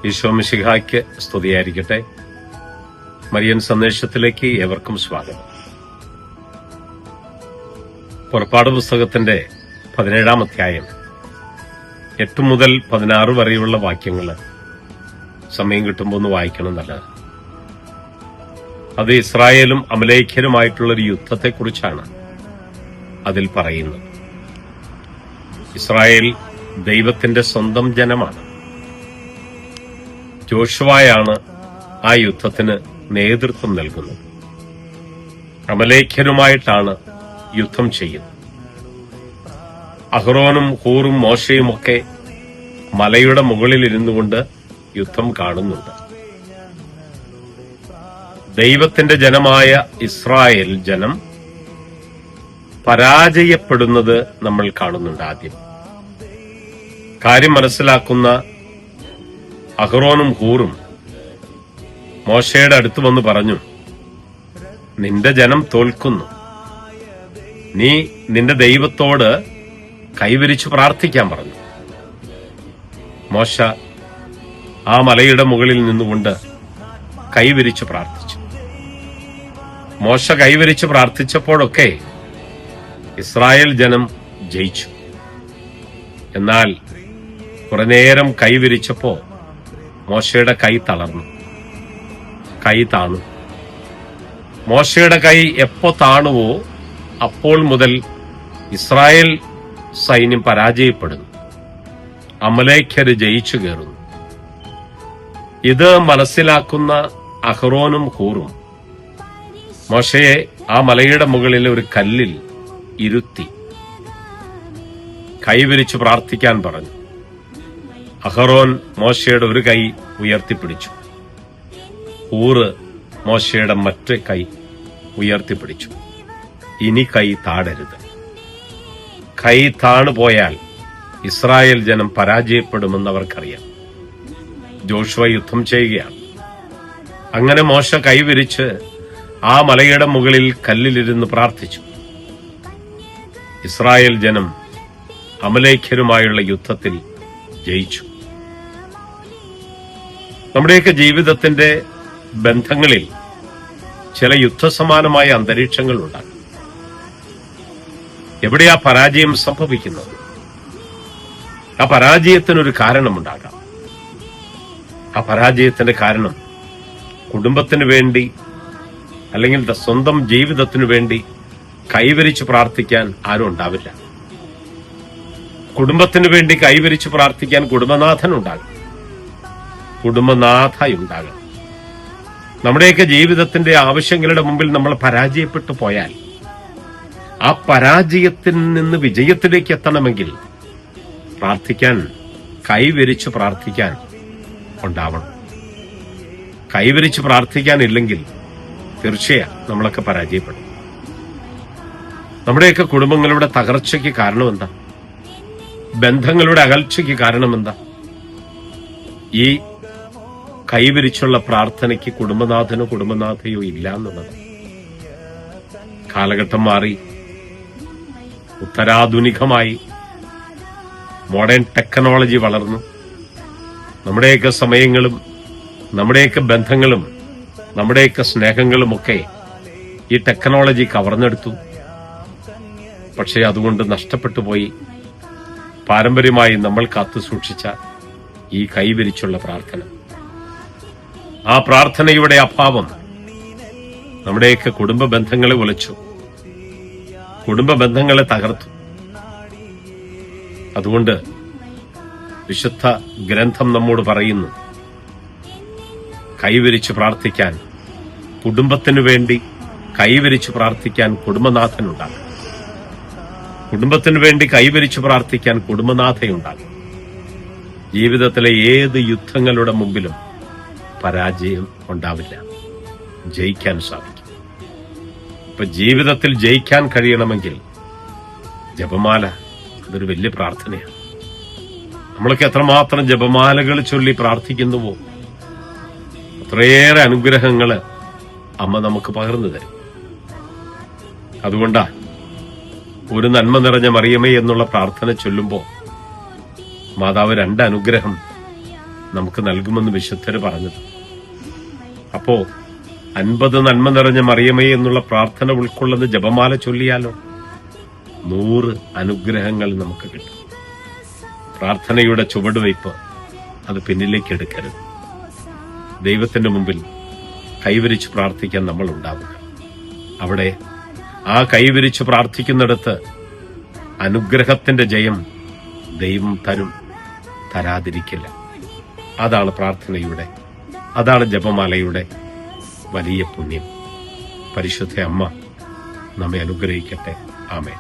ഈശോ മിശിഹായ്ക്ക് സ്തുതിയായിരിക്കട്ടെ. മരിയൻ സന്ദേശത്തിലേക്ക് ഏവർക്കും സ്വാഗതം. പുറപ്പാട് പുസ്തകത്തിന്റെ 17-ാം അധ്യായം 8 മുതൽ 16 വരെയുള്ള വാക്യങ്ങൾ സമയം കിട്ടുമ്പോൾ ഒന്ന് വായിക്കണം നല്ലത്. അത് ഇസ്രായേലും അമലേഖ്യരുമായിട്ടുള്ളൊരു യുദ്ധത്തെക്കുറിച്ചാണ് അതിൽ പറയുന്നത്. ഇസ്രായേൽ ദൈവത്തിന്റെ സ്വന്തം ജനമാണ്. ജോഷുവയാണ് ആ യുദ്ധത്തിന് നേതൃത്വം നൽകുന്നത്. അമലേഖ്യരുമായിട്ടാണ് യുദ്ധം ചെയ്യുന്നത്. അഹ്റോനും ഹൂറും മോശയുമൊക്കെ മലയുടെ മുകളിൽ ഇരുന്നുകൊണ്ട് യുദ്ധം കാണുന്നുണ്ട്. ദൈവത്തിന്റെ ജനമായ ഇസ്രായേൽ ജനം പരാജയപ്പെടുന്നത് നമ്മൾ കാണുന്നുണ്ട്. ആദ്യം കാര്യം മനസ്സിലാക്കുന്ന അഹ്റോനും ഹൂറും മോശയുടെ അടുത്ത് വന്ന് പറഞ്ഞു, നിന്റെ ജനം തോൽക്കുന്നു, നീ നിന്റെ ദൈവത്തോട് കൈവിരിച്ചു പ്രാർത്ഥിക്കാൻ പറഞ്ഞു. മോശ ആ മലയുടെ മുകളിൽ നിന്നുകൊണ്ട് കൈവിരിച്ചു പ്രാർത്ഥിച്ചു. മോശ കൈവിരിച്ചു പ്രാർത്ഥിച്ചപ്പോഴൊക്കെ ഇസ്രായേൽ ജനം ജയിച്ചു. എന്നാൽ കുറെ നേരം കൈവിരിച്ചപ്പോ മോശയുടെ കൈ തളർന്നു, കൈ താണു. മോശയുടെ കൈ എപ്പോ താണുവോ അപ്പോൾ മുതൽ ഇസ്രായേൽ സൈന്യം പരാജയപ്പെടുന്നു, അമലേഖ്യര് ജയിച്ചു കയറുന്നു. ഇത് മനസ്സിലാക്കുന്ന അഹ്റോനും ഹൂറും മോശയെ ആ മലയുടെ മുകളിലെ ഒരു കല്ലിൽ ഇരുത്തി കൈവിരിച്ചു പ്രാർത്ഥിക്കാൻ പറഞ്ഞു. അഹ്റോൻ മോശയുടെ ഒരു കൈ ഉയർത്തിപ്പിടിച്ചു, ഹൂറ് മോശയുടെ മറ്റേ കൈ ഉയർത്തിപ്പിടിച്ചു. ഇനി കൈ താടരുത്. കൈ താണുപോയാൽ ഇസ്രായേൽ ജനം പരാജയപ്പെടുമെന്ന് അവർക്കറിയാം. ജോഷുവ യുദ്ധം ചെയ്യുകയാണ്. അങ്ങനെ മോശ കൈവിരിച്ച് ആ മലയുടെ മുകളിൽ കല്ലിലിരുന്ന് പ്രാർത്ഥിച്ചു. ഇസ്രായേൽ ജനം അമലേഖ്യരുമായുള്ള യുദ്ധത്തിൽ ജയിച്ചു. നമ്മുടെയൊക്കെ ജീവിതത്തിന്റെ ബന്ധങ്ങളിൽ ചില യുദ്ധസമാനമായ അന്തരീക്ഷങ്ങൾ ഉണ്ടാകും. എവിടെയാ പരാജയം സംഭവിക്കുന്നത്? ആ പരാജയത്തിനൊരു കാരണമുണ്ടാകാം. ആ പരാജയത്തിന്റെ കാരണം കുടുംബത്തിന് വേണ്ടി അല്ലെങ്കിൽ സ്വന്തം ജീവിതത്തിനു വേണ്ടി കൈവരിച്ച് പ്രാർത്ഥിക്കാൻ ആരും ഉണ്ടാവില്ല. കുടുംബത്തിനു വേണ്ടി കൈവരിച്ച് പ്രാർത്ഥിക്കാൻ കുടുംബനാഥനുണ്ടാകും, കുടുംബനാഥയുണ്ടാകും. നമ്മുടെയൊക്കെ ജീവിതത്തിന്റെ ആവശ്യങ്ങളുടെ മുമ്പിൽ നമ്മൾ പരാജയപ്പെട്ടു പോയാൽ ആ പരാജയത്തിൽ നിന്ന് വിജയത്തിലേക്ക് എത്തണമെങ്കിൽ പ്രാർത്ഥിക്കാൻ, കൈവരിച്ച് പ്രാർത്ഥിക്കാൻ ഉണ്ടാവണം. കൈവരിച്ച് പ്രാർത്ഥിക്കാനില്ലെങ്കിൽ തീർച്ചയായും നമ്മളൊക്കെ പരാജയപ്പെടും. നമ്മുടെയൊക്കെ കുടുംബങ്ങളുടെ തകർച്ചയ്ക്ക് കാരണം എന്താ? ബന്ധങ്ങളുടെ അകൽച്ചയ്ക്ക് കാരണം എന്താ? ഈ കൈവിരിച്ചുള്ള പ്രാർത്ഥനയ്ക്ക് കുടുംബനാഥനോ കുടുംബനാഥയോ ഇല്ല എന്നുള്ളത്. കാലഘട്ടം മാറി, ഉത്തരാധുനികമായി, മോഡേൺ ടെക്നോളജി വളർന്നു. നമ്മുടെയൊക്കെ സമയങ്ങളും നമ്മുടെയൊക്കെ ബന്ധങ്ങളും നമ്മുടെയൊക്കെ സ്നേഹങ്ങളുമൊക്കെ ഈ ടെക്നോളജി കവർന്നെടുത്തു. പക്ഷേ അതുകൊണ്ട് നഷ്ടപ്പെട്ടു പോയി പാരമ്പര്യമായി നമ്മൾ കാത്തുസൂക്ഷിച്ച ഈ കൈവിരിച്ചുള്ള പ്രാർത്ഥന. ആ പ്രാർത്ഥനയുടെ അഭാവം നമ്മുടെയൊക്കെ കുടുംബ ബന്ധങ്ങളെ ഉലച്ചു, കുടുംബ ബന്ധങ്ങളെ തകർത്തു. അതുകൊണ്ട് വിശുദ്ധ ഗ്രന്ഥം നമ്മോട് പറയുന്നു, കൈവിരിച്ച് പ്രാർത്ഥിക്കാൻ, കുടുംബത്തിനു വേണ്ടി കൈവിരിച്ച് പ്രാർത്ഥിക്കാൻ കുടുംബനാഥനുണ്ടാകും. കുടുംബത്തിനു വേണ്ടി കൈവരിച്ചു പ്രാർത്ഥിക്കാൻ കുടുംബനാഥയുണ്ടാകും. ജീവിതത്തിലെ ഏത് യുദ്ധങ്ങളുടെ മുമ്പിലും പരാജയം ഉണ്ടാവില്ല, ജയിക്കാൻ സാധിക്കും. ഇപ്പൊ ജീവിതത്തിൽ ജയിക്കാൻ കഴിയണമെങ്കിൽ ജപമാല അതൊരു വലിയ പ്രാർത്ഥനയാണ്. നമ്മളൊക്കെ എത്രമാത്രം ജപമാലകൾ ചൊല്ലി പ്രാർത്ഥിക്കുന്നുവോ അത്രയേറെ അനുഗ്രഹങ്ങള് അമ്മ നമുക്ക് പകർന്നു തരും. അതുകൊണ്ടാ ഒരു നന്മ നിറഞ്ഞ മറിയമേ എന്നുള്ള പ്രാർത്ഥന ചൊല്ലുമ്പോൾ മാതാവ് 2 അനുഗ്രഹം നമുക്ക് നൽകുമെന്ന് വിശുദ്ധര് പറഞ്ഞത്. അപ്പോ 50 നന്മ നിറഞ്ഞ മറിയമേ എന്നുള്ള പ്രാർത്ഥന ഉൾക്കൊള്ളുന്ന ജപമാല ചൊല്ലിയാലോ 100 അനുഗ്രഹങ്ങൾ നമുക്ക് കിട്ടും. പ്രാർത്ഥനയുടെ ചുവടുവയ്പ് അത് പിന്നിലേക്ക് എടുക്കരുത്. ദൈവത്തിന്റെ മുമ്പിൽ കൈവരിച്ച് പ്രാർത്ഥിക്കാൻ നമ്മൾ ഉണ്ടാവുക. അവിടെ ആ കൈവരിച്ച് പ്രാർത്ഥിക്കുന്നിടത്ത് അനുഗ്രഹത്തിന്റെ ജയം ദൈവം തരും, തരാതിരിക്കില്ല. അതാണ് പ്രാർത്ഥനയുടെ, അതാണ് ജപമാലയുടെ വലിയ പുണ്യം. പരിശുദ്ധ അമ്മ നമ്മെ അനുഗ്രഹിക്കട്ടെ. ആമേൻ.